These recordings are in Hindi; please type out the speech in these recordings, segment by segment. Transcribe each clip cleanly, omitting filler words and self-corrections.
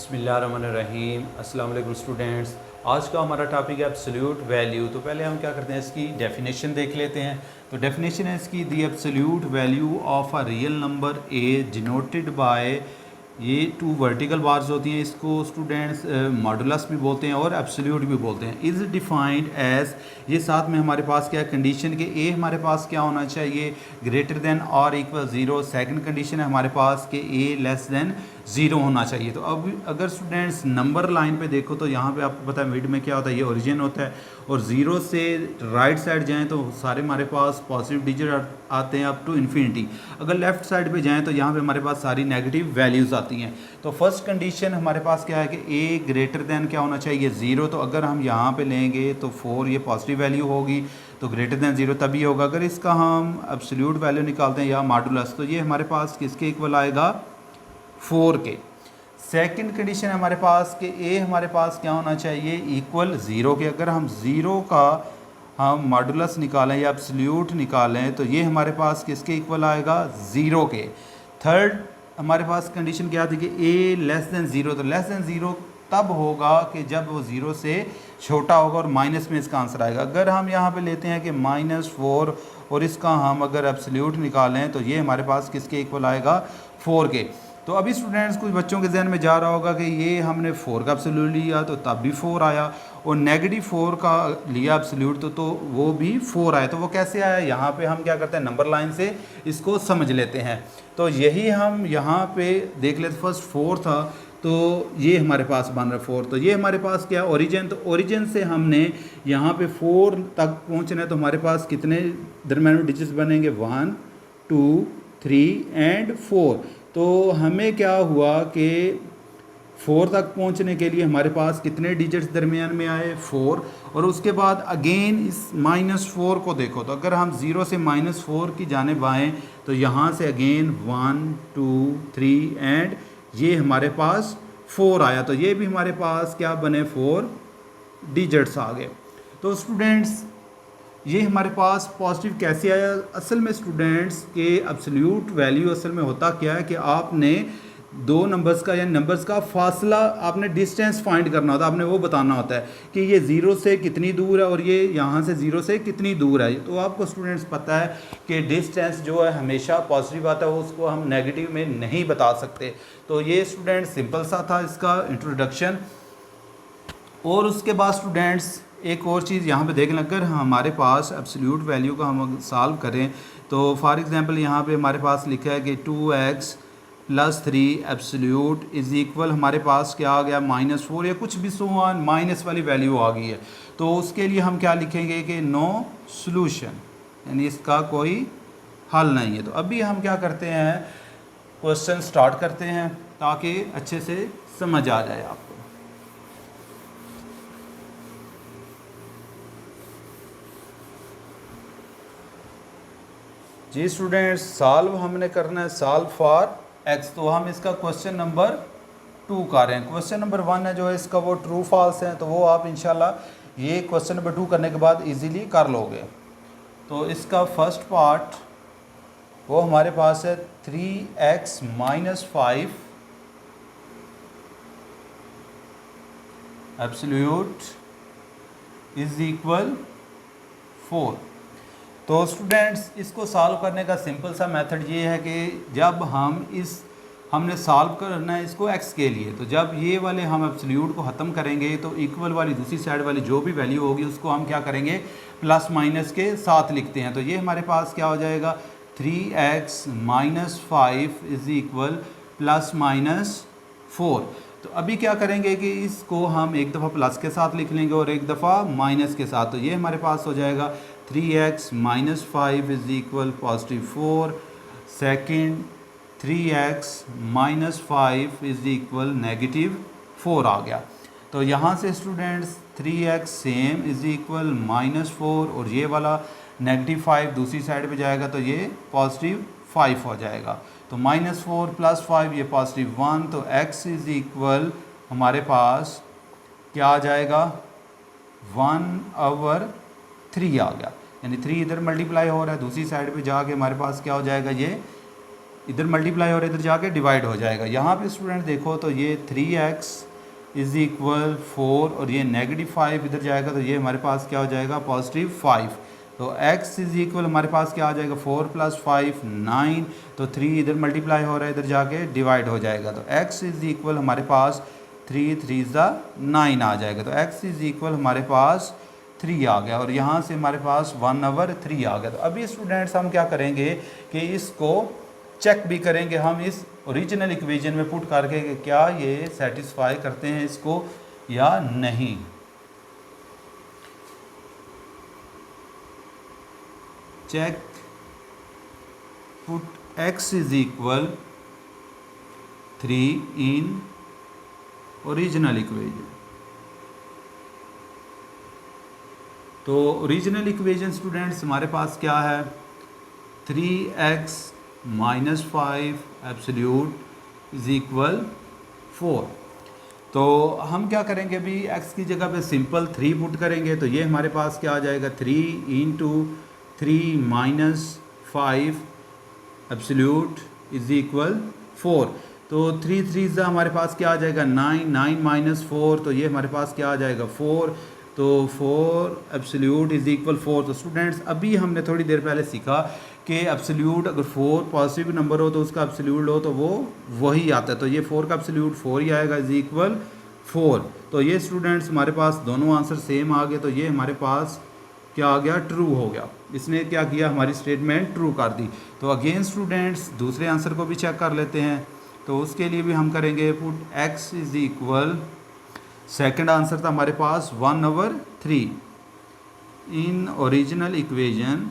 बिस्मिल्लाहिर्रहमानिर्रहीम। अस्सलाम वालेकुम स्टूडेंट्स। आज का हमारा टॉपिक है एब्सोल्यूट वैल्यू। तो पहले हम क्या करते हैं, इसकी डेफिनेशन देख लेते हैं। तो डेफिनेशन है इसकी, the absolute value of a real number A denoted by, ये टू वर्टिकल बार्स होती हैं, इसको स्टूडेंट्स मॉडुलस भी बोलते हैं और एब्सोल्यूट भी बोलते हैं। इज़ डिफाइंड एज, ये साथ में हमारे पास क्या कंडीशन के ए हमारे पास क्या होना चाहिए, ग्रेटर देन और इक्वल ज़ीरो। सेकंड कंडीशन है हमारे पास कि ए लेस देन ज़ीरो होना चाहिए। तो अब अगर स्टूडेंट्स नंबर लाइन पे देखो तो यहाँ पे आपको पता है मिड में क्या होता है, ये ओरिजिन होता है, और ज़ीरो से राइट साइड जाएं तो सारे हमारे पास पॉजिटिव डिजिट आते हैं अप टू इन्फिनिटी। अगर लेफ्ट साइड पे जाएं तो यहाँ पे हमारे पास सारी नेगेटिव वैल्यूज़ आती हैं। तो फर्स्ट कंडीशन हमारे पास क्या है कि ए ग्रेटर देन क्या होना चाहिए, ज़ीरो। तो अगर हम यहाँ पे लेंगे तो 4 ये पॉजिटिव वैल्यू होगी, तो ग्रेटर देन ज़ीरो तभी होगा। अगर इसका हम एब्सोल्यूट वैल्यू निकालते हैं या मॉडुलस, तो ये हमारे पास किसके इक्वल आएगा, 4 के। सेकंड कंडीशन हमारे पास कि ए हमारे पास क्या होना चाहिए, इक्वल ज़ीरो के। अगर हम ज़ीरो का हम मॉडुलस निकालें या एब्सोल्यूट निकालें तो ये हमारे पास किसके इक्वल आएगा, ज़ीरो के। थर्ड हमारे पास कंडीशन क्या थी कि ए लेस देन ज़ीरो। तो लेस देन ज़ीरो तब होगा कि जब वो ज़ीरो से छोटा होगा और माइनस में इसका आंसर आएगा। अगर हम यहाँ पे लेते हैं कि -4 और इसका हम अगर एब्सोल्यूट निकालें तो ये हमारे पास किसके इक्वल आएगा, 4 के। तो अभी स्टूडेंट्स कुछ बच्चों के जहन में जा रहा होगा कि ये हमने 4 का एब्सोल्यूट लिया तो तब भी 4 आया, और नेगेटिव 4 का लिया एब्सोल्यूट तो वो भी 4 आया। तो वो कैसे आया, यहाँ पे हम क्या करते हैं, नंबर लाइन से इसको समझ लेते हैं। तो यही हम यहाँ पे देख लेते, फर्स्ट 4 था तो ये हमारे पास बन रहा है 4। तो ये हमारे पास क्या, ओरिजिन। तो ओरिजिन से हमने यहाँ पे 4 तक पहुँचना है, तो हमारे पास कितने दरम्यान में डिजिट्स बनेंगे, 1 2 3 एंड 4। तो हमें क्या हुआ कि 4 तक पहुंचने के लिए हमारे पास कितने डिजिट्स दरमियान में आए, 4। और उसके बाद अगेन इस -4 को देखो, तो अगर हम 0 से -4 की जानिब आएँ तो यहाँ से अगेन 1 2 3 एंड ये हमारे पास 4 आया। तो ये भी हमारे पास क्या बने, 4 डिजिट्स आ गए। तो स्टूडेंट्स ये हमारे पास पॉजिटिव कैसे आया, असल में स्टूडेंट्स के एब्सोल्यूट वैल्यू असल में होता क्या है कि आपने दो नंबर्स का या नंबर्स का फासला, आपने डिस्टेंस फाइंड करना होता है, आपने वो बताना होता है कि ये 0 से कितनी दूर है और ये यहाँ से 0 से कितनी दूर है। तो आपको स्टूडेंट्स पता है कि डिस्टेंस जो है हमेशा पॉजिटिव आता है, उसको हम नेगेटिव में नहीं बता सकते। तो ये स्टूडेंट्स सिंपल सा था इसका इंट्रोडक्शन। और उसके बाद स्टूडेंट्स एक और चीज़ यहाँ पे देख लें, अगर हमारे पास एब्सोल्यूट वैल्यू का हम सॉल्व करें तो फॉर एग्जांपल यहाँ पे हमारे पास लिखा है कि 2x + 3 एब्सोल्यूट इज़ इक्वल, हमारे पास क्या आ गया, -4 या कुछ भी सोन माइनस वाली वैल्यू आ गई है। तो उसके लिए हम क्या लिखेंगे कि नो सोल्यूशन, यानी इसका कोई हल नहीं है। तो अभी हम क्या करते हैं, क्वेश्चन स्टार्ट करते हैं ताकि अच्छे से समझ आ जाए आपको। जी स्टूडेंट्स, सॉल्व हमने करना है, सॉल्व फॉर x। तो हम इसका क्वेश्चन नंबर 2 कर रहे हैं। क्वेश्चन नंबर 1 है जो है इसका वो ट्रू फॉल्स है, तो वो आप इंशाल्लाह ये क्वेश्चन नंबर 2 करने के बाद इजीली कर लोगे। तो इसका फर्स्ट पार्ट वो हमारे पास है 3x - 5 एब्सोल्यूट इज इक्वल 4। तो स्टूडेंट्स इसको सॉल्व करने का सिंपल सा मेथड ये है कि जब हमने सॉल्व करना है इसको x के लिए, तो जब ये वाले हम एब्सोल्यूट को ख़त्म करेंगे तो इक्वल वाली दूसरी साइड वाली जो भी वैल्यू होगी उसको हम क्या करेंगे, प्लस माइनस के साथ लिखते हैं। तो ये हमारे पास क्या हो जाएगा, 3x - 5 इज़ इक्वल ±4। तो अभी क्या करेंगे कि इसको हम एक दफ़ा प्लस के साथ लिख लेंगे और एक दफ़ा माइनस के साथ। तो ये हमारे पास हो जाएगा 3x - 5 is equal +4। Second 3x - 5 is equal -4 आ गया। तो यहाँ से students 3x same is equal -4 और ये वाला -5 दूसरी साइड पे जाएगा तो ये +5 हो जाएगा। तो -4 + 5 ये +1। तो x इज़ इक्वल हमारे पास क्या आ जाएगा, 1/3 आ गया, यानी 3 इधर मल्टीप्लाई हो रहा है, दूसरी साइड पे जाके हमारे पास क्या हो जाएगा, ये इधर मल्टीप्लाई और इधर जाके डिवाइड हो जाएगा। यहाँ पे स्टूडेंट देखो तो ये 3x इज़ इक्वल 4 और ये -5 इधर जाएगा तो ये हमारे पास क्या हो जाएगा +5। तो x इज़ इक्वल हमारे पास क्या आ जाएगा 4 + 5 9। तो 3 इधर मल्टीप्लाई हो रहा है इधर जाके डिवाइड हो जाएगा। तो x इज़ इक्वल हमारे पास 3 3 9 आ जाएगा। तो x इज़ इक्वल हमारे पास 3 आ गया और यहाँ से हमारे पास 1/3 आ गया। तो अभी स्टूडेंट्स हम क्या करेंगे कि इसको चेक भी करेंगे हम इस ओरिजिनल इक्वेशन में पुट करके कि क्या ये सेटिस्फाई करते हैं इसको या नहीं। Check put x is equal 3 in original equation. तो ओरिजिनल इक्वेशन स्टूडेंट्स हमारे पास क्या है 3x - 5 एब्सोल्यूट इज इक्वल 4। तो हम क्या करेंगे अभी x की जगह पे सिंपल 3 पुट करेंगे तो ये हमारे पास क्या आ जाएगा 3 × 3 - 5 एब्सोल्यूट इज इक्वल 4। तो 3 3 हमारे पास क्या आ जाएगा 9 9 - 4 तो ये हमारे पास क्या आ जाएगा 4। तो 4 एब्सोल्यूट इज इक्वल 4। तो स्टूडेंट्स अभी हमने थोड़ी देर पहले सीखा कि एब्सोल्यूट अगर 4 पॉजिटिव नंबर हो तो उसका एब्सोल्यूट हो तो वो वही आता है। तो ये 4 का एब्सोल्यूट 4 ही आएगा इज इक्वल 4। तो ये स्टूडेंट्स हमारे पास दोनों आंसर सेम आ गए। तो ये हमारे पास क्या आ गया ट्रू हो गया। इसने क्या किया हमारी स्टेटमेंट ट्रू कर दी। तो अगेन स्टूडेंट्स दूसरे आंसर को भी चेक कर लेते हैं। तो उसके लिए भी हम करेंगे put x is equal second answer था हमारे पास 1/3 इन ओरिजिनल इक्वेशन।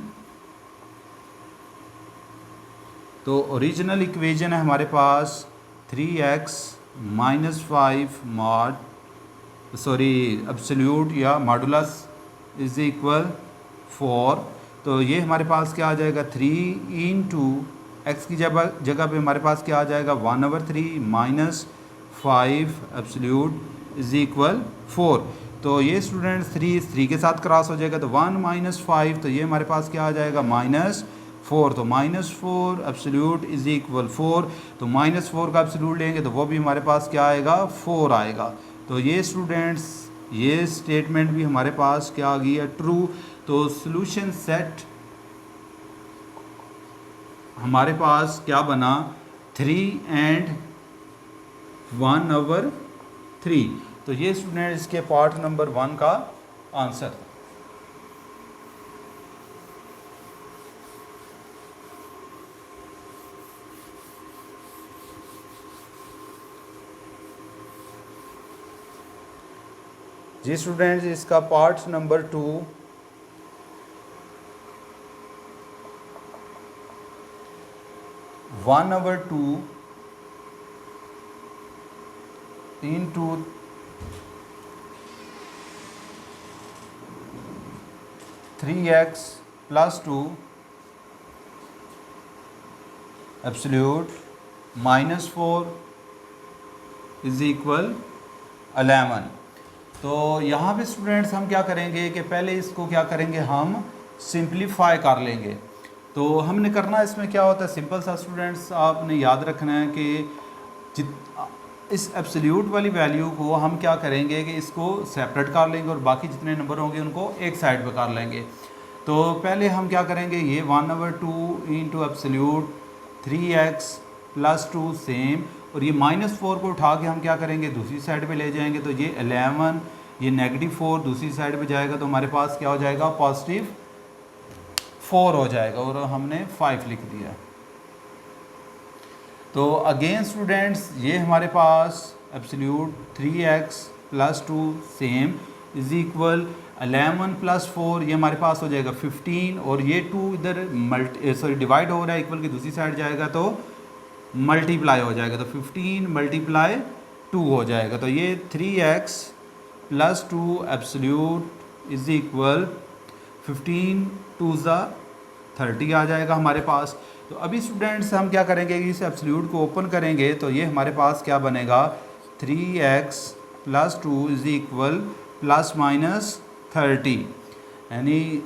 तो ओरिजिनल इक्वेशन है हमारे पास 3x - 5 एब्सोल्यूट या मॉडुलस इज इक्वल 4। तो ये हमारे पास क्या आ जाएगा 3 × x की जगह पे हमारे पास क्या आ जाएगा 1/3 - 5 एब्सोल्यूट इज इक्वल 4। तो ये स्टूडेंट्स 3 के साथ क्रॉस हो जाएगा तो 1 - 5 तो ये हमारे पास क्या आ जाएगा -4। तो -4 एब्सोल्यूट इज इक्वल 4। तो -4 का एब्सोल्यूट लेंगे तो वो भी हमारे पास क्या आएगा 4 आएगा। तो ये स्टूडेंट्स ये स्टेटमेंट भी हमारे पास क्या आ गई है ट्रू। तो सॉल्यूशन सेट हमारे पास क्या बना 3 and 1/3। तो ये स्टूडेंट इसके पार्ट नंबर 1 का आंसर। जी स्टूडेंट्स इसका part number 2 1/2 into 3x + 2 absolute -4 is equal 11। तो यहाँ पे स्टूडेंट्स हम क्या करेंगे कि पहले इसको क्या करेंगे हम सिंप्लीफाई कर लेंगे। तो हमने करना इसमें क्या होता है सिंपल सा स्टूडेंट्स आपने याद रखना है कि इस एब्सोल्यूट वाली वैल्यू को हम क्या करेंगे कि इसको सेपरेट कर लेंगे और बाकी जितने नंबर होंगे उनको एक साइड पे कर लेंगे। तो पहले हम क्या करेंगे ये 1/2 × एब्सोल्यूट 3x + 2 सेम और ये -4 को उठा के हम क्या करेंगे दूसरी साइड पे ले जाएंगे। तो ये 11 ये -4 दूसरी साइड पे जाएगा तो हमारे पास क्या हो जाएगा +4 हो जाएगा और हमने 5 लिख दिया। तो अगेन स्टूडेंट्स ये हमारे पास absolute 3x + 2 same is equal 11 + 4 ये हमारे पास हो जाएगा 15 और ये 2 इधर डिवाइड हो रहा है इक्वल की दूसरी साइड जाएगा तो मल्टीप्लाई हो जाएगा। तो 15 × 2 हो जाएगा। तो ये 3x + 2 एब्सोल्यूट इज इक्वल 15 × 2 = 30 आ जाएगा हमारे पास। तो अभी स्टूडेंट्स हम क्या करेंगे कि इस एब्सोल्यूट को ओपन करेंगे तो ये हमारे पास क्या बनेगा 3x + 2 इज इक्वल ±30 यानी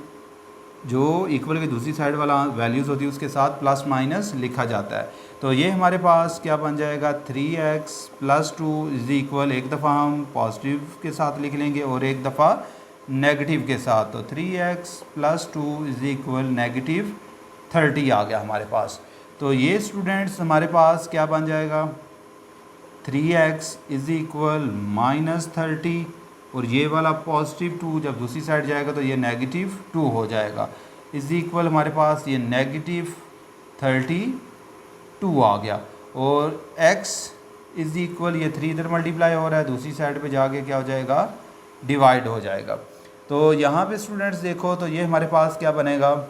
जो इक्वल की दूसरी साइड वाला वैल्यूज़ होती है उसके साथ प्लस माइनस लिखा जाता है। तो ये हमारे पास क्या बन जाएगा 3x + 2 इज इक्वल, एक दफ़ा हम पॉजिटिव के साथ लिख लेंगे और एक दफ़ा नेगेटिव के साथ। तो 3x + 2 इज इक्वल -30 आ गया हमारे पास। तो ये स्टूडेंट्स हमारे पास क्या बन जाएगा 3x इज इक्वल -30 और ये वाला +2 जब दूसरी साइड जाएगा तो ये -2 हो जाएगा, इज इक्वल हमारे पास ये -32 आ गया। और x इज इक्वल ये 3 इधर मल्टीप्लाई हो रहा है, दूसरी साइड पे जाके क्या हो जाएगा डिवाइड हो जाएगा। तो यहाँ पे स्टूडेंट्स देखो तो ये हमारे पास क्या बनेगा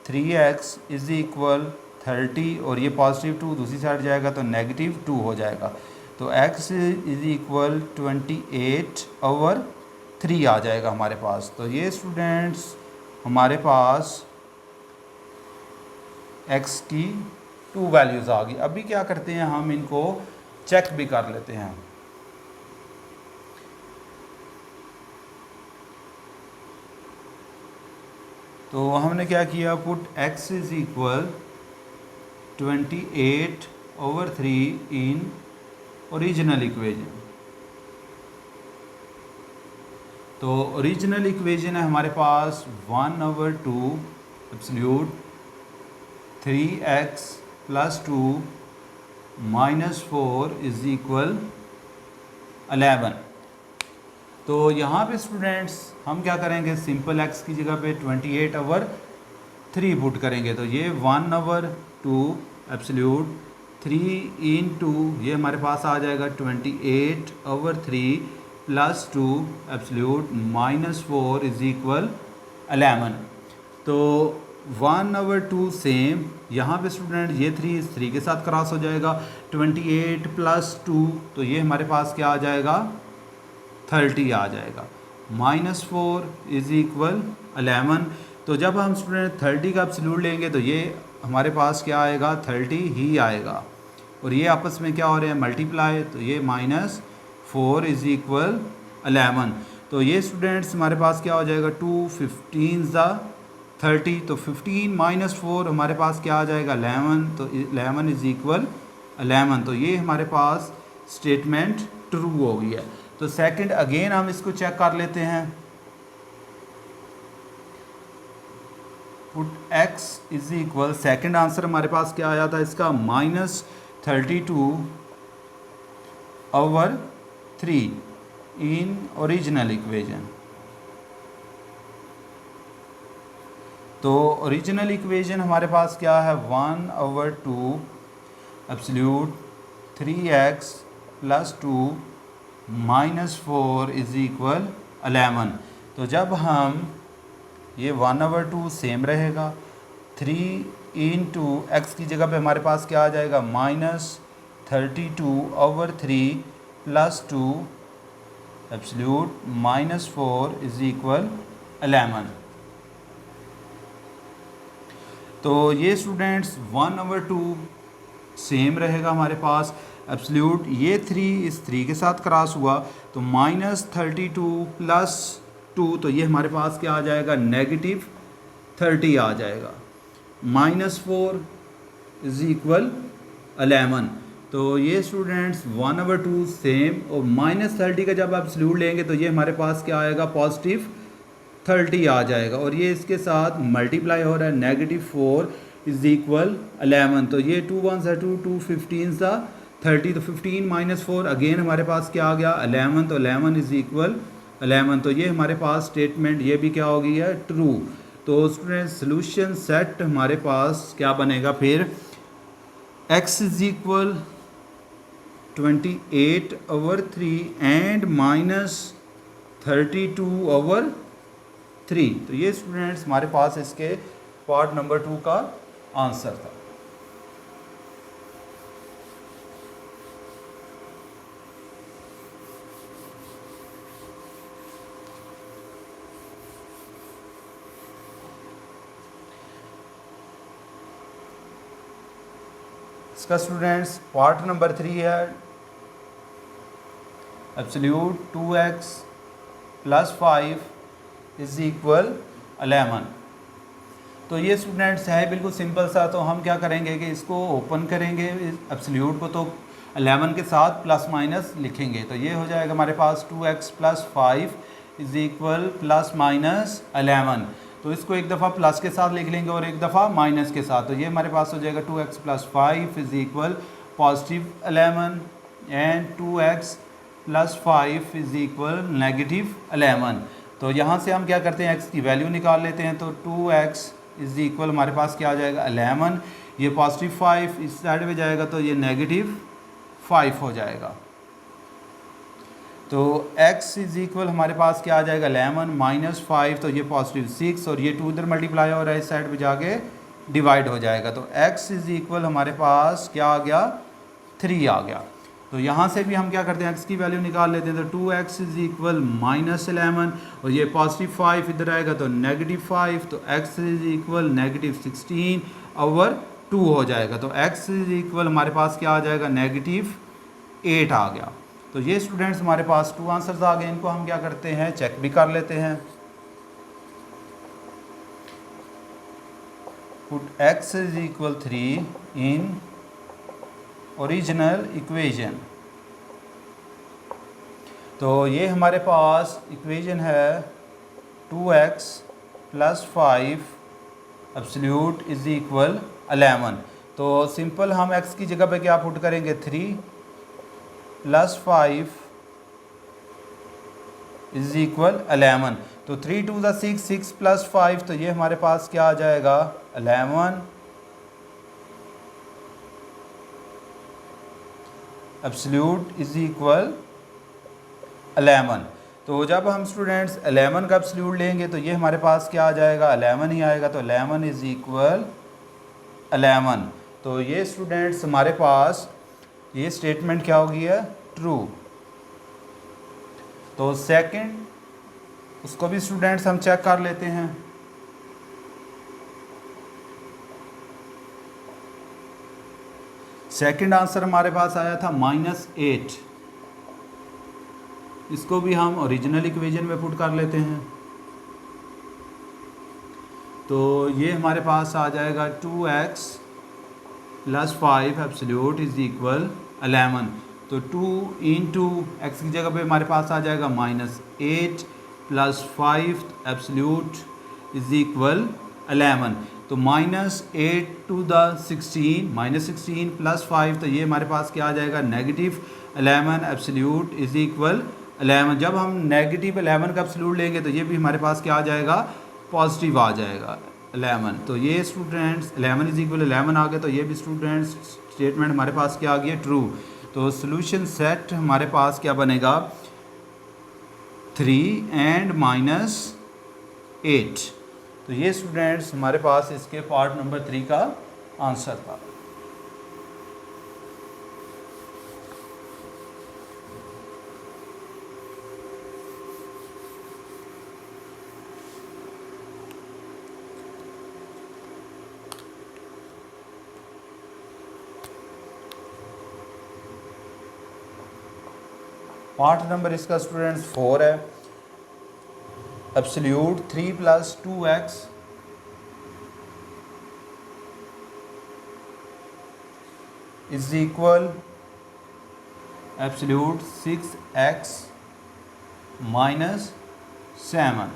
3x इज इक्वल 30 और ये +2 दूसरी साइड जाएगा तो -2 हो जाएगा। तो x इज इक्वल 28/3 आ जाएगा हमारे पास। तो ये स्टूडेंट्स हमारे पास x की 2 वैल्यूज़ आ गई। अभी क्या करते हैं हम इनको चेक भी कर लेते हैं। तो हमने क्या किया put x is equal 28/3 in original equation. तो ओरिजिनल इक्वेशन है हमारे पास 1/2 एब्सोल्यूट 3x + 2 - 4 इज इक्वल 11। तो यहाँ पे स्टूडेंट्स हम क्या करेंगे सिंपल x की जगह पे 28/3 पुट करेंगे। तो ये 1/2 एब्सोल्यूट 3 × ये हमारे पास आ जाएगा 28/3 + 2 एब्सोल्यूट -4 इज इक्वल 11। तो 1/2 सेम यहाँ पे स्टूडेंट ये 3 इस 3 के साथ क्रॉस हो जाएगा, 28 + 2 तो ये हमारे पास क्या आ जाएगा 30 आ जाएगा, -4 इज इक्वल 11। तो जब हम स्टूडेंट 30 का एब्सोल्यूट लेंगे तो ये हमारे पास क्या आएगा 30 ही आएगा और ये आपस में क्या हो रहे हैं मल्टीप्लाई, तो ये -4 इज इक्वल 11। तो ये स्टूडेंट्स हमारे पास क्या हो जाएगा 2 15 30। तो 15 - 4 हमारे पास क्या आ जाएगा 11। तो 11 इज इक्वल 11। तो ये हमारे पास स्टेटमेंट ट्रू हो गई है। तो सेकंड अगेन हम इसको चेक कर लेते हैं। Put x is equal, second answer हमारे पास क्या आया था इसका -32/3 इन ओरिजिनल इक्वेशन। तो ओरिजिनल इक्वेशन हमारे पास क्या है 1/2 एब्सोल्यूट 3x + 2 - 4 इज इक्वल 11। तो जब हम ये 1/2 सेम रहेगा, 3 × x की जगह पे हमारे पास क्या आ जाएगा -32/3 + 2 एब्सोल्यूट -4 इज इक्वल 11। तो ये स्टूडेंट्स 1/2 सेम रहेगा हमारे पास एब्सोल्यूट, ये 3 इस 3 के साथ क्रॉस हुआ तो -32 + 2 तो ये हमारे पास क्या आ जाएगा -30 आ जाएगा, -4 इज इक्वल 11। तो ये स्टूडेंट्स 1/2 सेम और -30 का जब आप एब्सोल्यूट लेंगे तो ये हमारे पास क्या आएगा +30 आ जाएगा और ये इसके साथ मल्टीप्लाई हो रहा है -4 इज इक्वल 11। तो ये 2 1 2 2 15 30। तो 15 - 4 अगेन हमारे पास क्या आ गया 11। तो 11 इज इक्वल 11। तो ये हमारे पास स्टेटमेंट ये भी क्या हो गई है ट्रू। तो स्टूडेंट सोल्यूशन सेट हमारे पास क्या बनेगा फिर x इज इक्वल 28/3 एंड -32/3। तो ये स्टूडेंट्स हमारे पास इसके पार्ट नंबर 2 का आंसर था। इसका स्टूडेंट्स पार्ट नंबर 3 है एब्सोल्यूट 2x + 5 इज इक्वल 11। तो ये स्टूडेंट्स है बिल्कुल सिंपल सा। तो हम क्या करेंगे कि इसको ओपन करेंगे एब्सोल्यूट को, तो 11 के साथ प्लस माइनस लिखेंगे। तो ये हो जाएगा हमारे पास 2x + 5 is equal plus minus 11। तो इसको एक दफ़ा प्लस के साथ लिख लेंगे और एक दफ़ा माइनस के साथ। तो ये हमारे पास हो जाएगा 2x + 5 is equal positive 11 and 2x + 5 is equal negative 11। तो यहाँ से हम क्या करते हैं, x की वैल्यू निकाल लेते हैं। तो 2x इज इक्वल हमारे पास क्या आ जाएगा 11, ये पॉजिटिव 5 इस साइड में जाएगा तो ये नेगेटिव 5 हो जाएगा। तो x इज इक्वल हमारे पास क्या आ जाएगा 11 - 5, तो ये पॉजिटिव 6 और ये 2 इधर मल्टीप्लाई हो रहा है, इस साइड पे जाके डिवाइड हो जाएगा। तो x इज इक्वल हमारे पास क्या आ गया 3 आ गया। तो यहाँ से भी हम क्या करते हैं, x की वैल्यू निकाल लेते हैं। तो 2x इज इक्वल -11 और ये पॉजिटिव 5 इधर आएगा तो नेगेटिव 5, तो x is equal negative 16 over 2 हो जाएगा। तो x इज इक्वल हमारे पास क्या आ जाएगा नेगेटिव 8 आ गया। तो ये स्टूडेंट्स हमारे पास 2 आंसर्स आ गए। इनको हम क्या करते हैं चेक भी कर लेते हैं। Put x is equal 3 in original equation. तो ये हमारे पास इक्वेशन है 2x + 5 एब्सोल्यूट इज इक्वल 11। तो सिंपल हम x की जगह पे क्या पुट करेंगे 3 + 5 इज इक्वल 11। तो 3 × 2 = 6, 6 + 5, तो ये हमारे पास क्या आ जाएगा 11 एब्सोल्यूट इज इक्वल 11। तो जब हम स्टूडेंट्स 11 का एब्सोल्यूट लेंगे तो ये हमारे पास क्या आ जाएगा 11 ही आएगा। तो 11 इज इक्वल 11। तो ये स्टूडेंट्स हमारे पास ये स्टेटमेंट क्या होगी है ट्रू। तो सेकंड उसको भी स्टूडेंट्स हम चेक कर लेते हैं। सेकंड आंसर हमारे पास आया था -8। इसको भी हम ओरिजिनल इक्वेशन में पुट कर लेते हैं। तो ये हमारे पास आ जाएगा 2x + 5 एब्सोल्यूट इज इक्वल 11। तो 2 × x की जगह पे हमारे पास आ जाएगा -8 + 5 एब्सोल्यूट इज इक्वल 11। तो -8 × 16 -16 + 5, तो ये हमारे पास क्या आ जाएगा नेगेटिव 11 एब्सोल्यूट इज इक्वल 11। जब हम नेगेटिव 11 का एब्सोल्यूट लेंगे तो ये भी हमारे पास क्या आ जाएगा पॉजिटिव आ जाएगा 11। तो ये स्टूडेंट्स 11 इज इक्वल 11 आ गया। तो ये भी स्टूडेंट्स स्टेटमेंट हमारे पास क्या आ गया ट्रू। तो सोल्यूशन सेट हमारे पास क्या बनेगा 3 एंड -8। तो ये स्टूडेंट्स हमारे पास इसके पार्ट नंबर 3 का आंसर था। पार्ट नंबर इसका स्टूडेंट्स 4 है। Absolute 3 + 2x is equal absolute 6x - 7।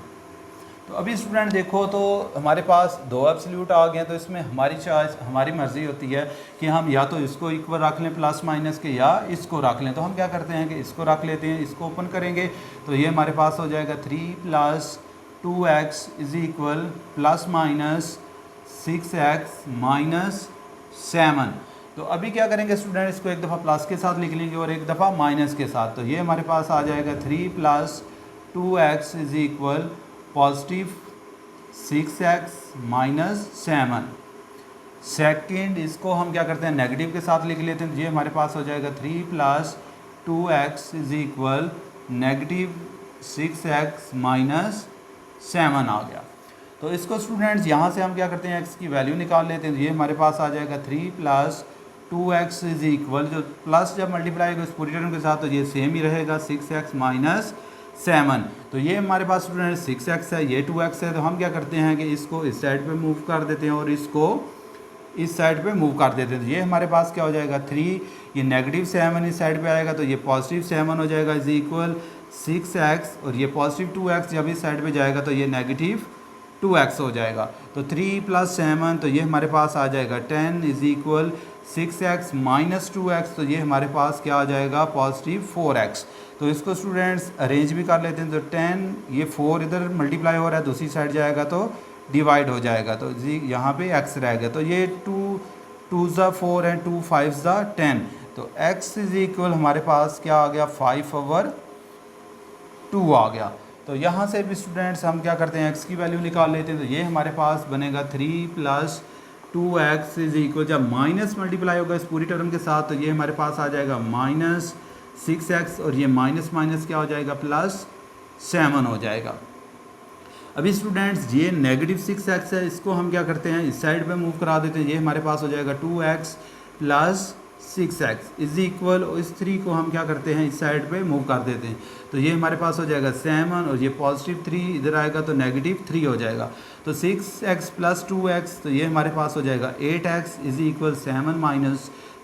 तो अभी स्टूडेंट देखो तो हमारे पास 2 एब्सोल्यूट आ गए हैं। तो इसमें हमारी चॉइस हमारी मर्ज़ी होती है कि हम या तो इसको इक्वल रख लें प्लस माइनस के, या इसको रख लें। तो हम क्या करते हैं कि इसको रख लेते हैं। इसको ओपन करेंगे तो ये हमारे पास हो जाएगा 3 + 2x इज इक्वल ±6x - 7। तो अभी क्या करेंगे स्टूडेंट, इसको एक दफ़ा प्लस के साथ लिख लेंगे और एक दफ़ा माइनस के साथ। तो ये हमारे पास आ जाएगा 3 + 2x is equal positive 6x - 7। Second इसको हम क्या करते हैं नेगेटिव के साथ लिख लेते हैं। ये हमारे पास हो जाएगा 3 + 2x is equal negative 6x - 7 आ गया। तो इसको स्टूडेंट्स यहाँ से हम क्या करते हैं x की वैल्यू निकाल लेते हैं। ये हमारे पास आ जाएगा 3 + 2x इज इक्वल, जो प्लस जब मल्टीप्लाई होगा इस पूरी टर्म के साथ तो ये सेम ही रहेगा 6x - 7। तो ये हमारे पास स्टूडेंट 6x है, ये 2x है। तो हम क्या करते हैं कि इसको इस साइड पे मूव कर देते हैं और इसको इस साइड पे मूव कर देते हैं। तो ये हमारे पास क्या हो जाएगा 3, ये नेगेटिव 7 इस साइड पे आएगा तो ये पॉजिटिव 7 हो जाएगा इज इक्वल 6x, और ये पॉजिटिव 2x जब इस साइड पे जाएगा तो ये नेगेटिव 2x हो जाएगा। तो 3 + 7 तो ये हमारे पास आ जाएगा 10 इज इक्वल 6x - 2x, तो ये हमारे पास क्या आ जाएगा पॉजिटिव 4x। तो इसको स्टूडेंट्स अरेंज भी कर लेते हैं। तो 10 ये 4 इधर मल्टीप्लाई हो रहा है, दूसरी साइड जाएगा तो डिवाइड हो जाएगा, तो जी यहाँ पे x रह गया। तो ये 2 2 4 एंड 2 5 10, तो x इज इक्वल हमारे पास क्या आ गया 5/2 आ गया। तो यहाँ से भी स्टूडेंट्स हम क्या करते हैं x की वैल्यू निकाल लेते हैं। तो ये हमारे पास बनेगा 3 + 2x इज इक्वल, जब माइनस मल्टीप्लाई होगा इस पूरी टर्म के साथ तो ये हमारे पास आ जाएगा -6x, और ये माइनस माइनस क्या हो जाएगा +7 हो जाएगा। अभी स्टूडेंट्स ये नेगेटिव 6x है, इसको हम क्या करते हैं इस साइड पे मूव करा देते हैं। ये हमारे पास हो जाएगा 2x + 6x इज इक्वल, और इस 3 को हम क्या करते हैं इस साइड पे मूव कर देते हैं। तो ये हमारे पास हो जाएगा 7, और ये पॉजिटिव 3 इधर आएगा तो नेगेटिव 3 हो जाएगा। तो 6x + 2x तो ये हमारे पास हो जाएगा 8x इज इक्वल 7 -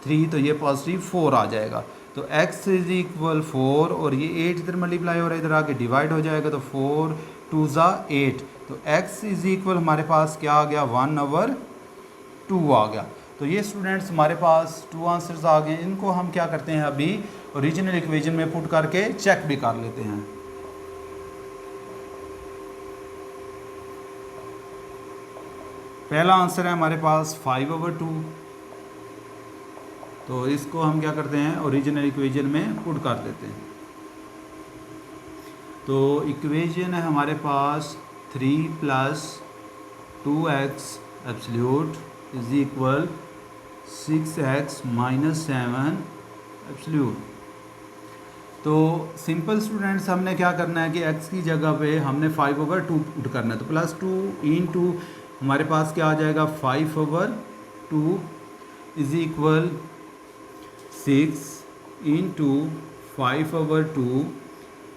3, तो ये पॉजिटिव 4 आ जाएगा। तो x इज इक्वल 4, और ये 8 इधर मल्टीप्लाई हो रहा है, इधर आके डिवाइड हो जाएगा तो 4 2 8, तो x इज इक्वल हमारे पास क्या आ गया 1/2 आ गया। तो ये स्टूडेंट्स हमारे पास 2 आंसर्स आ गए। इनको हम क्या करते हैं अभी ओरिजिनल इक्वेशन में पुट करके चेक भी कर लेते हैं। पहला आंसर है हमारे पास 5/2, तो इसको हम क्या करते हैं ओरिजिनल इक्वेशन में पुट कर देते हैं। तो इक्वेशन है हमारे पास 3 + 2x absolute is equal 6x - 7 absolute. तो सिंपल स्टूडेंट्स हमने क्या करना है कि x की जगह पे हमने 5/2 पुट करना है। तो +2 × हमारे पास क्या आ जाएगा 5/2 इज इक्वल 6 × 5/2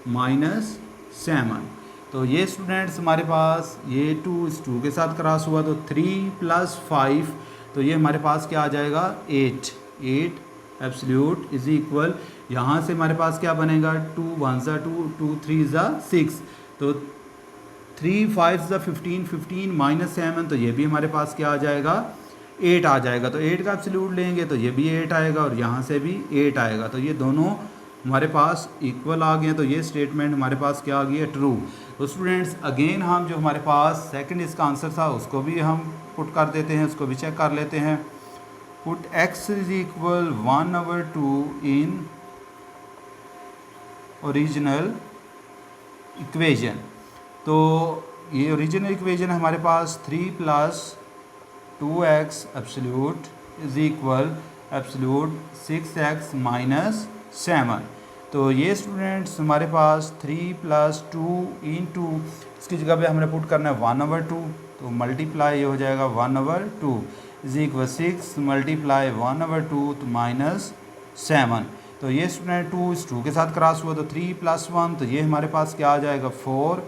- 7। तो ये स्टूडेंट्स हमारे पास ये 2 इस 2 के साथ क्रॉस हुआ तो 3 + 5, तो ये हमारे पास क्या आ जाएगा 8 एब्सोल्यूट इज इक्वल, यहाँ से हमारे पास क्या बनेगा 2 1 2 2 3 6, तो 3 5 15 15 - 7, तो ये भी हमारे पास क्या आ जाएगा 8 आ जाएगा। तो 8 का एब्सोल्यूट लेंगे तो ये भी 8 आएगा और यहाँ से भी 8 आएगा, तो ये दोनों हमारे पास इक्वल आ गए। तो ये स्टेटमेंट हमारे पास क्या आ गई है ट्रू। तो स्टूडेंट्स अगेन हम जो हमारे पास सेकंड इसका आंसर था उसको भी हम पुट कर देते हैं, उसको भी चेक कर लेते हैं। Put x is equal 1/2 in original equation. तो ये ओरिजिनल इक्वेशन हमारे पास 3 + 2x absolute is equal absolute 6x - 7। तो ये स्टूडेंट्स हमारे पास 3 + 2 × इसकी जगह पे हमने पुट करना है 1/2, तो मल्टीप्लाई हो जाएगा 1/2 इज इक्वल 6 × 1/2 तो -7। तो ये स्टूडेंट 2 इस 2 के साथ क्रॉस हुआ तो 3 + 1, तो ये हमारे पास क्या आ जाएगा 4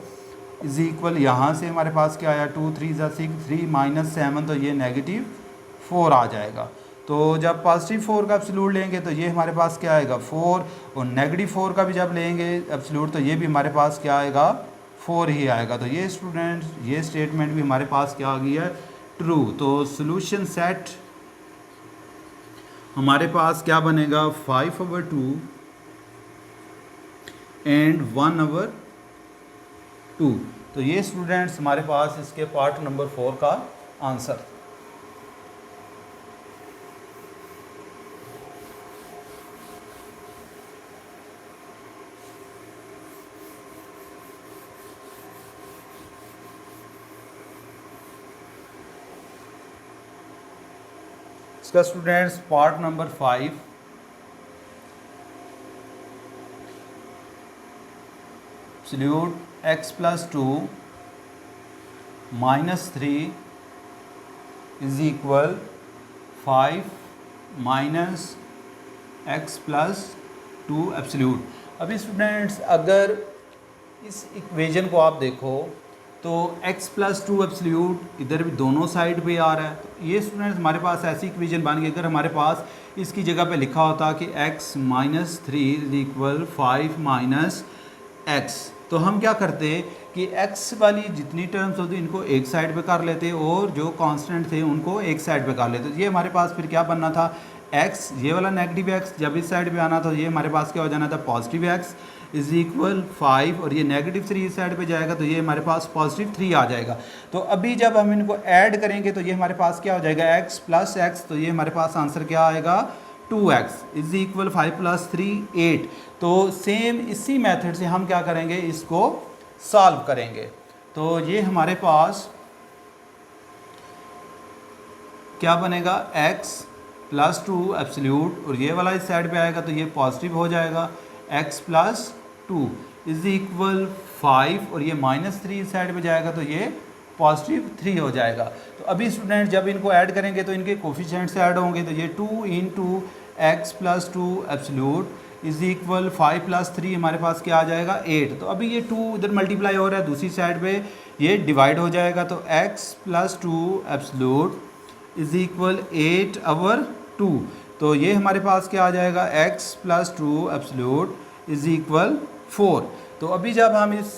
इज इक्वल, यहाँ से हमारे पास क्या आया 2 3 6 3 - 7, तो ये -4 आ जाएगा। तो जब पॉजिटिव 4 का एब्सोल्यूट लेंगे तो ये हमारे पास क्या आएगा 4, और -4 का भी जब लेंगे एब्सोल्यूट तो ये भी हमारे पास क्या आएगा 4 ही आएगा। तो ये स्टूडेंट ये स्टेटमेंट भी हमारे पास क्या आ गई है ट्रू। तो सॉल्यूशन सेट हमारे पास क्या बनेगा 5/2 एंड 1/2। तो ये स्टूडेंट्स हमारे पास इसके पार्ट नंबर 4 का आंसर। इसका students part number 5 absolute x + 2 - 3 is equal 5 - x + 2 absolute. अभी स्टूडेंट्स अगर इस इक्वेशन को आप देखो तो x प्लस टू एब्सोल्यूट इधर भी दोनों साइड पे आ रहा है। तो ये स्टूडेंट्स हमारे पास ऐसी इक्वेशन बन गई। अगर हमारे पास इसकी जगह पे लिखा होता कि x minus three is equal 5 minus x, तो हम क्या करते कि x वाली जितनी टर्म्स होती इनको एक साइड पे कर लेते और जो कांस्टेंट थे उनको एक साइड पे कर लेते। तो ये हमारे पास फिर क्या बनना था, x, ये वाला नेगेटिव x जब इस साइड पे आना तो ये हमारे पास क्या हो जाना था, पॉजिटिव x इज इक्वल 5, और ये नेगेटिव 3 इस साइड पे जाएगा तो ये हमारे पास पॉजिटिव 3 आ जाएगा। तो अभी जब हम इनको ऐड करेंगे तो ये हमारे पास क्या हो जाएगा, x प्लस एक्स, तो ये हमारे पास आंसर क्या आएगा, 2x इज इक्वल 5 प्लस 3 8। तो सेम इसी मेथड से हम क्या करेंगे, इसको सॉल्व करेंगे। तो ये हमारे पास क्या बनेगा, x प्लस 2 एब्सोल्यूट, और ये वाला इस साइड पे आएगा तो ये पॉजिटिव हो जाएगा, x प्लस 2 इज इक्वल 5, और ये माइनस 3 इस साइड पे जाएगा तो ये पॉजिटिव 3 हो जाएगा। तो अभी स्टूडेंट जब इनको ऐड करेंगे तो इनके कोफिशिएंट्स ऐड होंगे, तो ये 2 into x plus 2 absolute is equal 5 plus 3 हमारे पास क्या आ जाएगा, 8। तो अभी ये 2 इधर मल्टीप्लाई हो रहा है, दूसरी साइड पे ये डिवाइड हो जाएगा, तो x plus 2 absolute is equal 8 over 2। तो ये हमारे पास क्या आ जाएगा, x plus 2 absolute is equal 4। तो अभी जब हम इस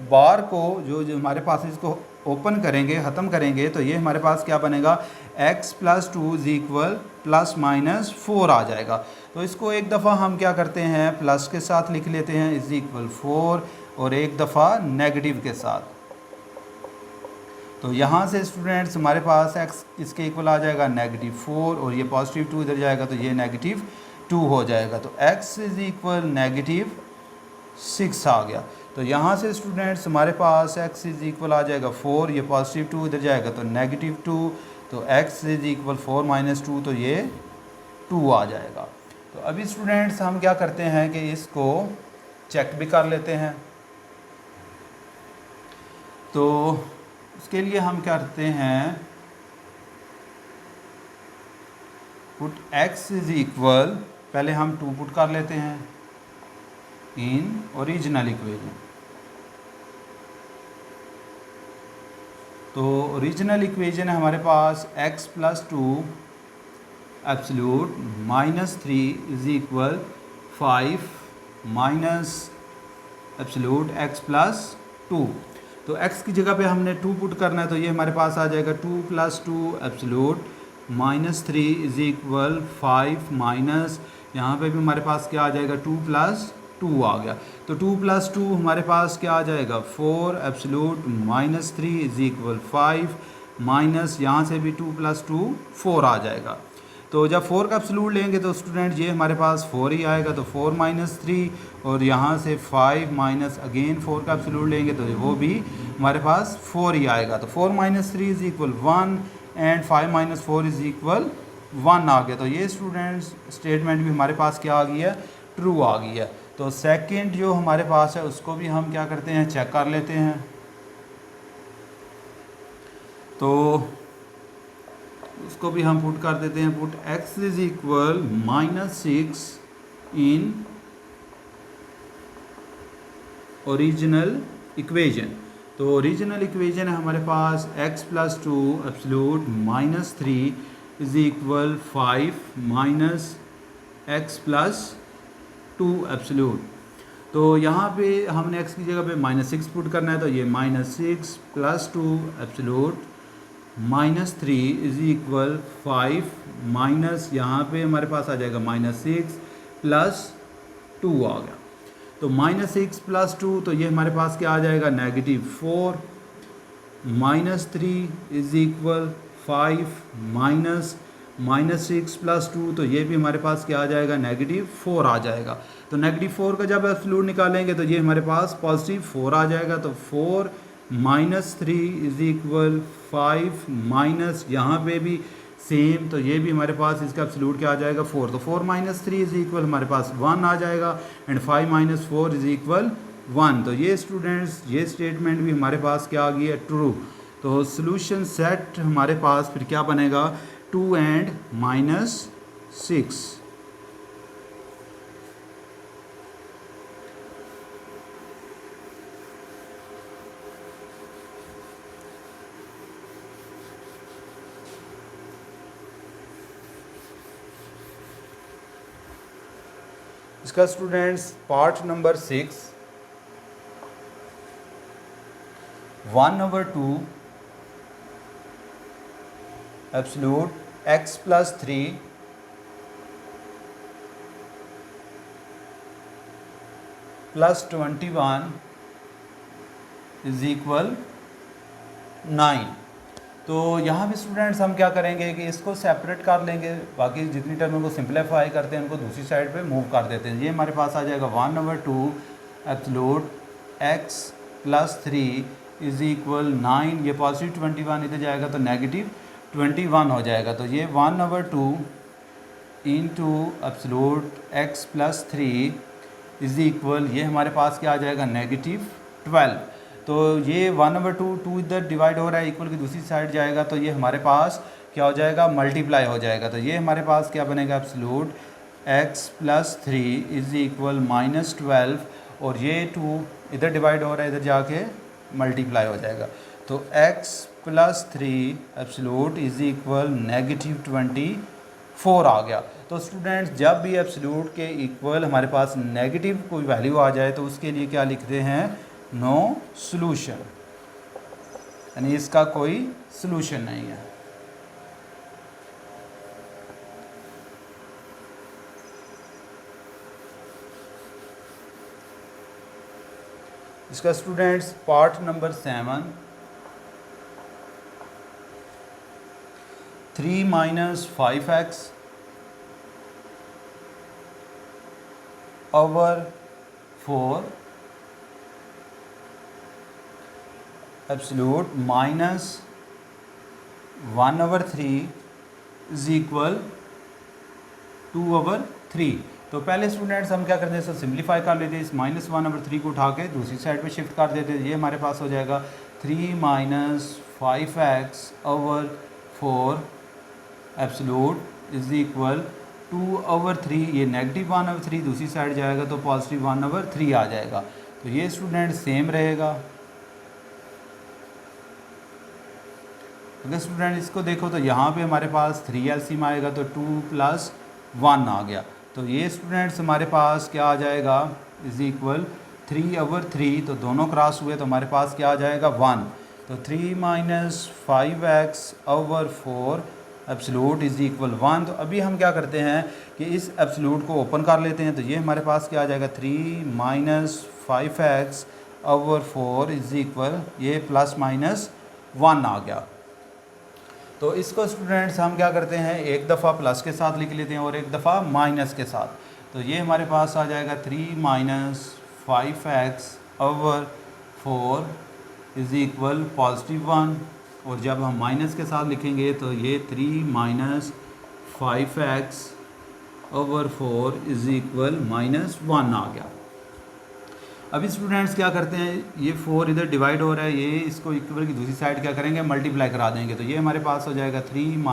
बार को जो हमारे पास इसको ओपन करेंगे, ख़त्म करेंगे, तो ये हमारे पास क्या बनेगा, x plus 2 is equal plus minus 4 आ जाएगा। तो इसको एक दफ़ा हम क्या करते हैं, प्लस के साथ लिख लेते हैं इज इक्वल 4, और एक दफ़ा नेगेटिव के साथ। तो यहाँ से स्टूडेंट्स हमारे पास x इसके इक्वल आ जाएगा -4, और ये पॉजिटिव 2 इधर जाएगा तो ये -2 हो जाएगा। तो x इज इक्वल -6 आ गया। तो यहाँ से स्टूडेंट्स हमारे पास x इज इक्वल आ जाएगा 4, ये पॉजिटिव 2 इधर जाएगा तो -2, तो x इज इक्वल 4 माइनस 2, तो ये 2 आ जाएगा। तो अभी स्टूडेंट्स हम क्या करते हैं कि इसको चेक भी कर लेते हैं। तो उसके लिए हम क्या करते हैं, पुट x इज इक्वल, पहले हम 2 पुट कर लेते हैं इन ओरिजिनल इक्वेशन। तो ओरिजिनल इक्वेशन है हमारे पास x plus 2 absolute -3 is equal 5 minus absolute x plus 2। तो x की जगह पे हमने 2 पुट करना है, तो ये हमारे पास आ जाएगा 2 plus 2 absolute -3 is equal 5 minus, यहाँ पे भी हमारे पास क्या आ जाएगा, 2 प्लस 2 आ गया। तो 2 प्लस 2 हमारे पास क्या आ जाएगा, 4 एब्सोल्यूट -3 इज इक्वल 5 माइनस, यहाँ से भी 2 प्लस 2 4 आ जाएगा। तो जब 4 का एब्सोल्यूट लेंगे तो स्टूडेंट ये हमारे पास 4 ही आएगा, तो 4 माइनस 3, और यहाँ से 5 माइनस अगेन 4 का एब्सोल्यूट लेंगे तो वो भी हमारे पास 4 ही आएगा। तो 4 minus 3 is equal 1 and 5 minus 4 is equal 1 आ गया। तो ये स्टूडेंट्स स्टेटमेंट भी हमारे पास क्या आ गई है, ट्रू आ गई है। तो सेकंड जो हमारे पास है उसको भी हम क्या करते हैं, चेक कर लेते हैं। तो उसको भी हम पुट कर देते हैं, put x is equal -6 in original equation. तो ओरिजिनल इक्वेशन है हमारे पास x plus 2 absolute -3 is equal 5 minus x plus 2 absolute. तो यहाँ पे हमने x की जगह पे -6 पुट करना है, तो ये -6 plus 2 absolute -3 is equal 5 minus, यहाँ पे हमारे पास आ जाएगा -6 प्लस 2 आ गया। तो -6 प्लस 2, तो ये हमारे पास क्या आ जाएगा, -4 -3 इज इक्वल 5 माइनस -6 प्लस 2, तो ये भी हमारे पास क्या आ जाएगा, -4 आ जाएका। तो -4 का जब एब्सोल्यूट निकालेंगे तो ये हमारे पास पॉजिटिव 4 आ जाएगा। तो 4 -3 इज इक्वल 5 माइनस, यहाँ पे भी सेम, तो ये भी हमारे पास इसका एब्सोल्यूट क्या आ जाएगा, 4। तो 4 -3 इज इक्वल हमारे पास 1 आ जाएगा, एंड 5 - 4 इज इक्वल 1। तो ये स्टूडेंट्स ये स्टेटमेंट भी हमारे पास क्या आ गई है, ट्रू। तो सोल्यूशन सेट हमारे पास फिर क्या बनेगा, 2 and -6। इसका students part number 6 1/2 absolute x + 3 + 21 = 9। तो यहाँ पे स्टूडेंट्स हम क्या करेंगे कि इसको सेपरेट कर लेंगे, बाकी जितनी टर्म को सिंप्लीफाई करते हैं उनको दूसरी साइड पे मूव कर देते हैं। ये हमारे पास आ जाएगा 1/2 एब्सोल्यूट x + 3 = 9। ये पॉजिटिव 21 इधर जाएगा तो नेगेटिव 21 हो जाएगा। तो ये 1/2 इंटू एब्सोल्यूट x + 3 ये हमारे पास क्या आ जाएगा नेगेटिव 12। तो ये 1/2 2 इधर डिवाइड हो रहा है, इक्वल की दूसरी साइड जाएगा तो ये हमारे पास क्या हो जाएगा मल्टीप्लाई हो जाएगा। तो ये हमारे पास क्या बनेगा एब्सोल्यूट x + 3 = -12 और ये 2 इधर डिवाइड हो रहा है, इधर जाके मल्टीप्लाई हो जाएगा। तो x + 3 एब्सोल्यूट -24 आ गया। तो स्टूडेंट्स जब भी एब्सोल्यूट के इक्वल हमारे पास नेगेटिव कोई वैल्यू आ जाए तो उसके लिए क्या लिखते हैं नो सॉल्यूशन, यानी इसका कोई सॉल्यूशन नहीं है। इसका students part number 7 3 - 5x over 4 absolute -1/3 = 2/3। तो पहले स्टूडेंट्स हम क्या करते हैं, इसको सिंप्लीफाई कर लेते हैं। इस -1/3 को उठा के दूसरी साइड पे शिफ्ट कर देते हैं। ये हमारे पास हो जाएगा 3 - 5x over 4 एब्सोल्यूट = 2/3। ये नेगेटिव 1/3 दूसरी साइड जाएगा तो पॉजिटिव 1/3 आ जाएगा। तो ये स्टूडेंट सेम रहेगा। अगर स्टूडेंट इसको देखो तो यहाँ पे हमारे पास 3 एलसीएम आएगा तो 2 + 1 आ गया। तो ये स्टूडेंट्स हमारे पास क्या आ जाएगा = 3/3। तो दोनों क्रॉस हुए तो हमारे पास क्या आ जाएगा 1। तो 3 - 5x over 4 एब्सोल्यूट = 1। तो अभी हम क्या करते हैं कि इस एब्सोल्यूट को ओपन कर लेते हैं। तो ये हमारे पास क्या आ जाएगा 3 - 5x over 4 ये ±1 आ गया। तो इसको स्टूडेंट्स हम क्या करते हैं एक दफ़ा प्लस के साथ लिख लेते हैं और एक दफ़ा माइनस के साथ। तो ये हमारे पास आ जाएगा 3 - 5x over 4 +1। और जब हम माइनस के साथ लिखेंगे तो ये 3 - 5x over 4 -1 आ गया। अभी स्टूडेंट्स क्या करते हैं, ये 4 इधर डिवाइड हो रहा है, ये इसको इक्वल की दूसरी साइड क्या करेंगे मल्टीप्लाई करा देंगे। तो ये हमारे पास हो जाएगा 3 -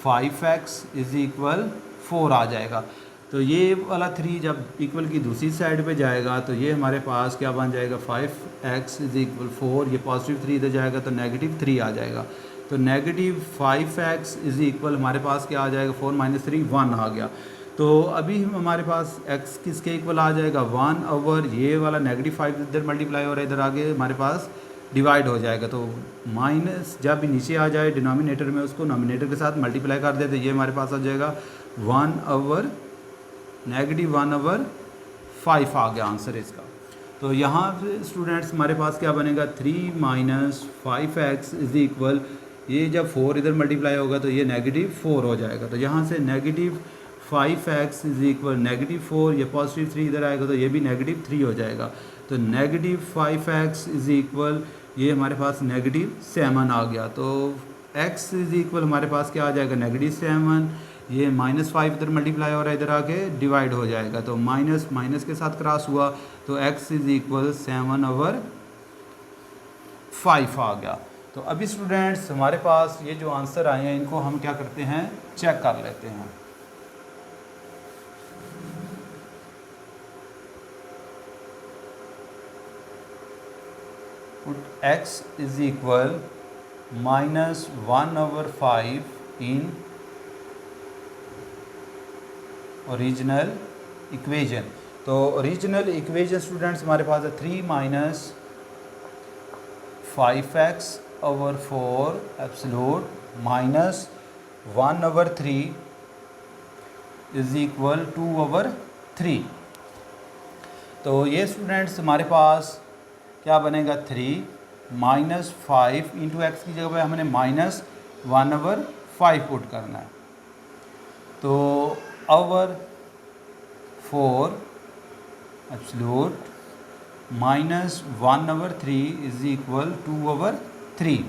5x = 4 आ जाएगा। तो ये वाला 3 जब इक्वल की दूसरी साइड पे जाएगा तो ये हमारे पास क्या बन जाएगा 5x = 4। ये पॉजिटिव 3 इधर जाएगा तो नेगेटिव 3 आ जाएगा। तो नेगेटिव 5x हमारे पास क्या आ जाएगा 4 - 3 1 आ गया। तो अभी हमारे पास x किसके इक्वल आ जाएगा 1 ओवर ये वाला -5 इधर मल्टीप्लाई हो रहा है, इधर आगे हमारे पास डिवाइड हो जाएगा। तो माइनस जब भी नीचे आ जाए डिनोमिनेटर में उसको नोमिनेटर के साथ मल्टीप्लाई कर देते, ये हमारे पास आ जाएगा 1 ओवर -1/5 आ गया आंसर इसका। तो यहाँ पे स्टूडेंट्स हमारे पास क्या बनेगा 3 - 5x ये जब 4 इधर मल्टीप्लाई होगा तो ये -4 हो जाएगा। तो यहाँ से -5x -4, ये पॉजिटिव 3 इधर आएगा तो ये भी -3 हो जाएगा। तो -5x ये हमारे पास -7 आ गया। तो x हमारे पास क्या आ जाएगा -7। ये -5 इधर मल्टीप्लाई हो रहा है, इधर आके डिवाइड हो जाएगा। तो माइनस माइनस के साथ क्रॉस हुआ तो x 7/5 आ गया। तो अभी स्टूडेंट्स हमारे पास ये जो आंसर आए हैं इनको हम क्या करते हैं चेक कर लेते हैं। x -1/5 in original equation. तो ओरिजिनल इक्वेजन स्टूडेंट्स हमारे पास है 3 minus 5x over 4 absolute minus 1 over 3 is equal 2 over 3। तो ये स्टूडेंट्स हमारे पास क्या बनेगा 3 माइनस 5 इंटू एक्स की जगह पे हमने माइनस 1 ओवर 5 पुट करना है। तो over 4 absolute minus 1 over 3 is equal 2 over 3।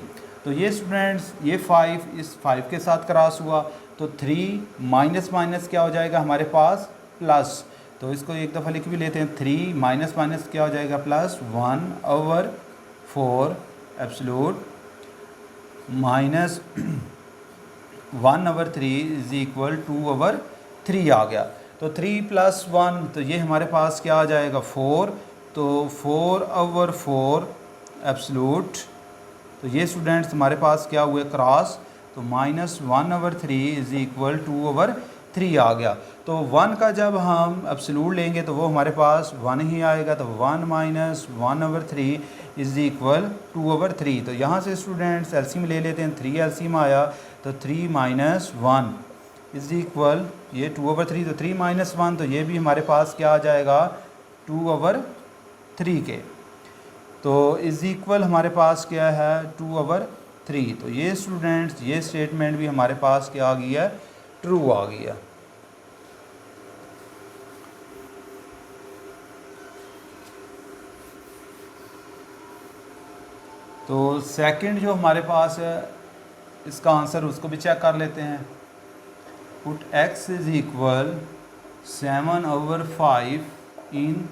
तो ये स्टूडेंट्स ये 5 इस 5 के साथ क्रॉस हुआ तो 3 माइनस माइनस क्या हो जाएगा हमारे पास प्लस। तो इसको एक दफ़ा लिख भी लेते हैं 3 माइनस माइनस क्या हो जाएगा plus 1 over 4 absolute minus 1 over 3 is equal 2 over 3 आ गया। तो 3 प्लस 1 तो ये हमारे पास क्या आ जाएगा 4। तो 4 ओवर 4 एब्सोल्यूट तो ये स्टूडेंट्स हमारे पास क्या हुए क्रॉस। तो minus 1 over 3 is equal 2 over 3 आ गया। तो 1 का जब हम एब्सोल्यूट लेंगे तो वो हमारे पास 1 ही आएगा। तो 1 minus 1 over 3 is equal 2 over 3। तो यहाँ से स्टूडेंट्स एलसीएम ले लेते हैं 3 एलसीएम आया तो 3 माइनस 1 इज इक्वल ये 2 ओवर 3। तो 3 माइनस 1 तो ये भी हमारे पास क्या आ जाएगा 2 ओवर 3 के। तो इज इक्वल हमारे पास क्या है 2 ओवर 3। तो ये स्टूडेंट्स ये स्टेटमेंट भी हमारे पास क्या आ गई है ट्रू आ गई है। तो सेकंड जो हमारे पास है इसका आंसर उसको भी चेक कर लेते हैं। Put x is equal 7 over 5 in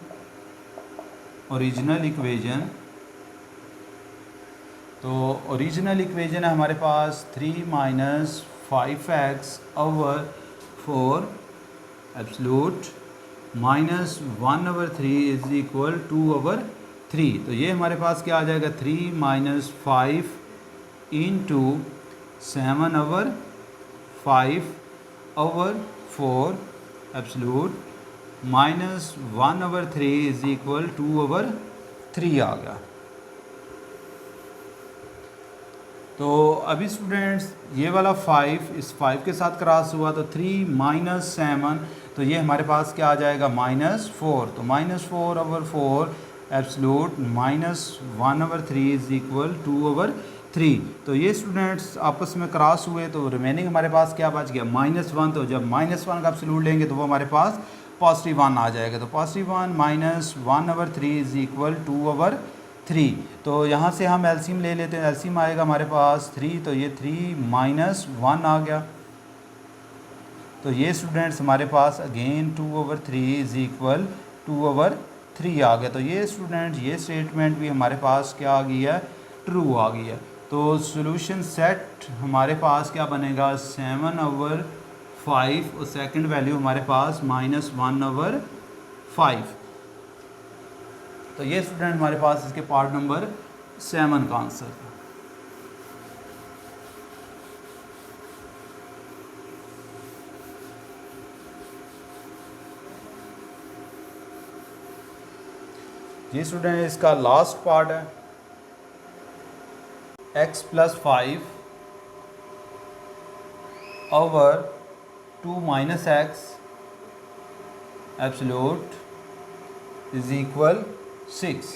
original equation. तो ओरिजिनल इक्वेजन है हमारे पास 3 minus 5x over 4 absolute minus 1 over 3 is equal 2 over 3। तो ये हमारे पास क्या आ जाएगा 3 minus 5 into 7 over 5 over 4 absolute minus 1 over 3 is equal 2 over 3 आ गया। तो अभी स्टूडेंट्स ये वाला 5 इस 5 के साथ क्रॉस हुआ तो 3 माइनस 7 तो ये हमारे पास क्या आ जाएगा माइनस 4। तो minus 4 over 4 absolute minus 1 over 3 is equal 2 over 3। तो ये स्टूडेंट्स आपस में क्रॉस हुए तो रिमेनिंग हमारे पास क्या बच गया माइनस 1। तो जब माइनस 1 का एब्सोल्यूट लेंगे तो वो हमारे पास पॉजिटिव 1 आ जाएगा। तो positive 1 minus 1 over 3 is equal 2 over 3। तो यहाँ से हम एलसीएम ले लेते हैं। एलसीएम आएगा हमारे पास 3 तो ये 3 माइनस 1 आ गया। तो ये स्टूडेंट्स हमारे पास again 2 over 3 is equal 2 over 3 आ गया। तो ये स्टूडेंट ये स्टेटमेंट भी हमारे पास क्या आ गई है ट्रू आ गई है। तो सॉल्यूशन सेट हमारे पास क्या बनेगा 7 ओवर 5 और सेकंड वैल्यू हमारे पास माइनस 1 ओवर 5। तो ये स्टूडेंट हमारे पास इसके पार्ट नंबर 7 का आंसर था। ये स्टूडेंट इसका लास्ट पार्ट है x plus 5 over 2 minus x absolute is equal 6।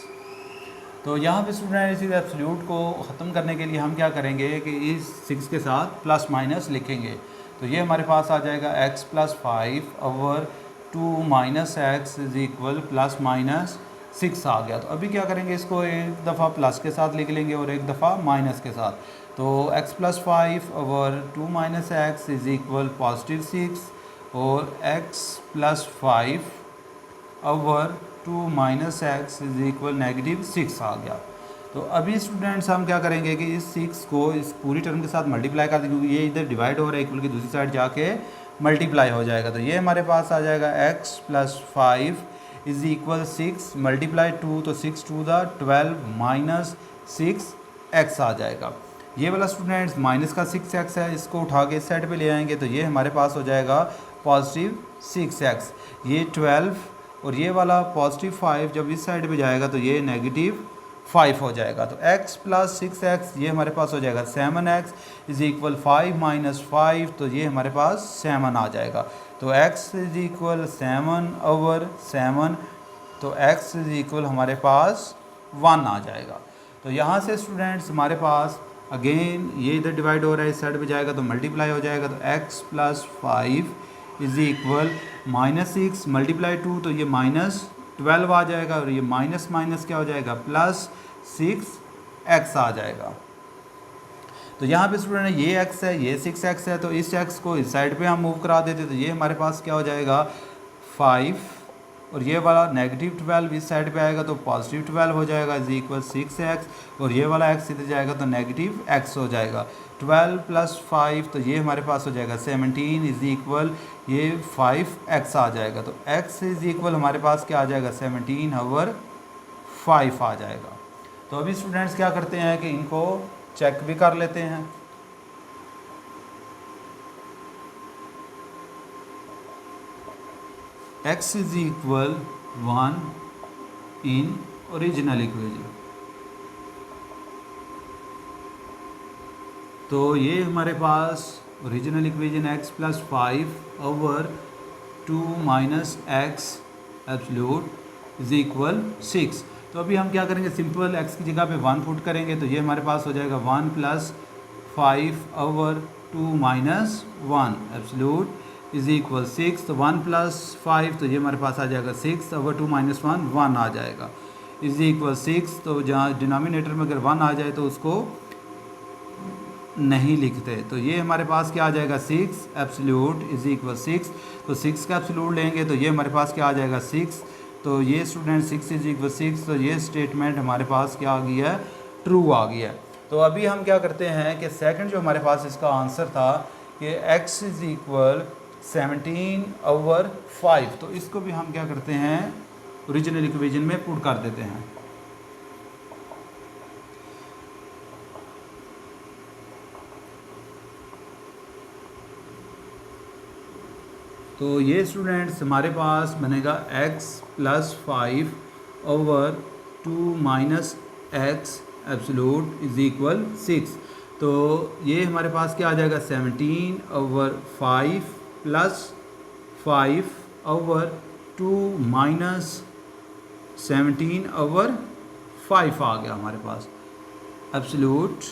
तो यहाँ पे स्टूडेंट इसी एब्सोल्यूट को ख़त्म करने के लिए हम क्या करेंगे कि इस 6 के साथ प्लस माइनस लिखेंगे। तो ये हमारे पास आ जाएगा x plus 5 over 2 minus x is equal plus minus 6 आ गया। तो अभी क्या करेंगे इसको एक दफ़ा प्लस के साथ लिख लेंगे और एक दफ़ा माइनस के साथ। तो x plus 5 over 2 minus x is equal positive 6 और x plus 5 over 2 minus x is equal negative 6 आ गया। तो अभी स्टूडेंट्स हम क्या करेंगे कि इस 6 को इस पूरी टर्म के साथ मल्टीप्लाई कर देंगे क्योंकि ये इधर डिवाइड हो रहा है इक्वल की दूसरी साइड जाके मल्टीप्लाई हो जाएगा। तो ये हमारे पास आ जाएगा x plus 5 is equal 6 multiply 2 तो 6 टू द 12 माइनस 6x आ जाएगा। ये वाला स्टूडेंट्स माइनस का 6x है इसको उठा के इस साइड पे ले आएंगे तो ये हमारे पास हो जाएगा पॉजिटिव 6x, ये 12 और ये वाला पॉजिटिव 5 जब इस साइड पे जाएगा तो ये नेगेटिव 5 हो जाएगा। तो x प्लस 6x ये हमारे पास हो जाएगा 7x इज इक्वल 5 माइनस 5, तो ये हमारे पास 7 आ जाएगा। तो x इज इक्वल 7/7, तो x इज इक्वल हमारे पास 1 आ जाएगा। तो यहाँ से स्टूडेंट्स हमारे पास अगेन ये इधर डिवाइड हो रहा है, इस साइड पे जाएगा तो मल्टीप्लाई हो जाएगा। तो x plus 5 is equal -6 multiply 2, तो ये -12 आ जाएगा और ये माइनस माइनस क्या हो जाएगा प्लस 6x आ जाएगा। तो यहाँ पे स्टूडेंट ये x है, ये 6x है, तो इस x को इस साइड पे हम मूव करा देते, तो ये हमारे पास क्या हो जाएगा 5 और ये वाला -12 इस साइड पे आएगा तो पॉजिटिव 12 हो जाएगा इज इक्वल 6x और ये वाला x इधर जाएगा तो नेगेटिव x हो जाएगा। 12 प्लस 5 तो ये हमारे पास हो जाएगा 17 इज इक्वल ये 5x आ जाएगा। तो x इज इक्वल हमारे पास क्या आ जाएगा 17/5 आ जाएगा। तो अभी स्टूडेंट्स क्या करते हैं कि इनको चेक भी कर लेते हैं। x is equal 1 in original equation, तो ये हमारे पास original equation x plus 5/2 minus x absolute is equal 6। तो अभी हम क्या करेंगे, सिंपल x की जगह पे 1 पुट करेंगे, तो ये हमारे पास हो जाएगा 1 plus 5/2 minus 1 absolute is equal 6। तो 1 प्लस 5 तो ये हमारे पास आ जाएगा 6/2 माइनस 1 आ जाएगा इज इक्वल 6। तो जहाँ डिनोमिनेटर में अगर 1 आ जाए तो उसको नहीं लिखते, तो ये हमारे पास क्या आ जाएगा 6 एब्सोल्यूट इज इक्वल 6। तो 6 का एब्सोल्यूट लेंगे तो ये हमारे पास क्या आ जाएगा 6। तो ये स्टूडेंट 6 इज इक्वल 6, तो ये स्टेटमेंट हमारे पास क्या आ गया है ट्रू आ गया है। तो अभी हम क्या करते हैं कि सेकंड जो हमारे पास इसका आंसर था कि x इज इक्वल 17/5, तो इसको भी हम क्या करते हैं ओरिजिनल इक्वेशन में पुट कर देते हैं। तो ये स्टूडेंट्स हमारे पास बनेगा x plus 5/2 minus x absolute is equal 6। तो ये हमारे पास क्या आ जाएगा 17/5 प्लस 5/2 माइनस 17/5 आ गया हमारे पास एब्सोल्यूट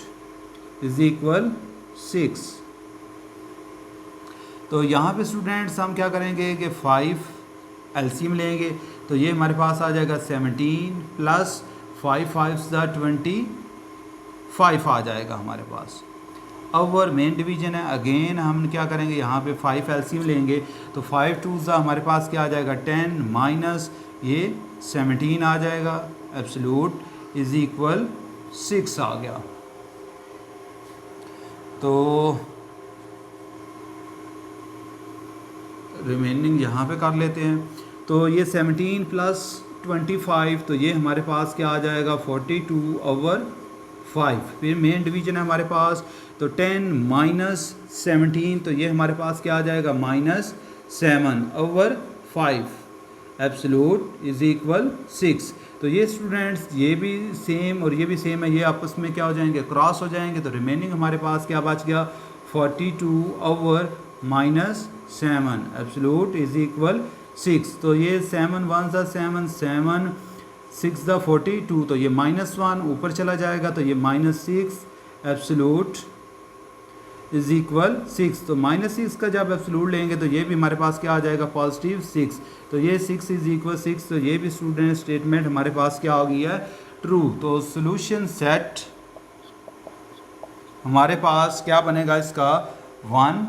इज इक्वल 6। तो यहाँ पे स्टूडेंट्स हम क्या करेंगे कि 5 एलसीएम लेंगे, तो ये हमारे पास आ जाएगा 17 प्लस 5 5 25 आ जाएगा हमारे पास। अब और मेन डिवीजन है, अगेन हम क्या करेंगे यहाँ पे 5 एलसीएम लेंगे, तो 5 2 हमारे पास क्या आ जाएगा 10 माइनस ये 17 आ जाएगा एब्सोल्यूट इज इक्वल 6 आ गया। तो रिमेनिंग यहाँ पे कर लेते हैं। तो ये 17 प्लस 25 तो ये हमारे पास क्या आ जाएगा 42/5। फिर मेन डिवीजन है हमारे पास, तो 10 माइनस 17 तो ये हमारे पास क्या आ जाएगा -7/5 एब्सोल्यूट इज इक्वल 6। तो ये स्टूडेंट्स ये भी सेम और ये भी सेम है, ये आपस में क्या हो जाएंगे क्रॉस हो जाएंगे। तो रिमेनिंग हमारे पास क्या बच गया 42/-7 एब्सोल्यूट इज इक्वल 6। तो ये 7 1 7 7 6 42, तो ये -1 ऊपर चला जाएगा, तो ये -6 एब्सोल्यूट इज इक्वल 6। तो -6 का जब एब्सोल्यूट लेंगे तो ये भी हमारे पास क्या आ जाएगा +6। तो ये 6 इज इक्वल 6, तो ये भी स्टूडेंट स्टेटमेंट हमारे पास क्या आ गया है ट्रू। तो सोल्यूशन सेट हमारे पास क्या बनेगा इसका 1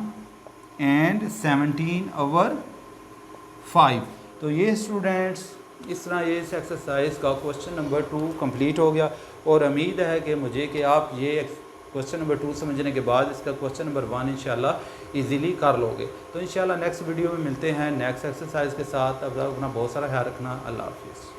and 17/5। तो ये स्टूडेंट्स इस तरह ये इस एक्सरसाइज का क्वेश्चन नंबर 2 कंप्लीट हो गया, और उम्मीद है कि मुझे कि आप ये क्वेश्चन नंबर 2 समझने के बाद इसका क्वेश्चन नंबर 1 इंशाल्लाह इजीली कर लोगे। तो इंशाल्लाह नेक्स्ट वीडियो में मिलते हैं नेक्स्ट एक्सरसाइज के साथ। अब अपना बहुत सारा ख्याल रखना। अल्लाह हाफिज़।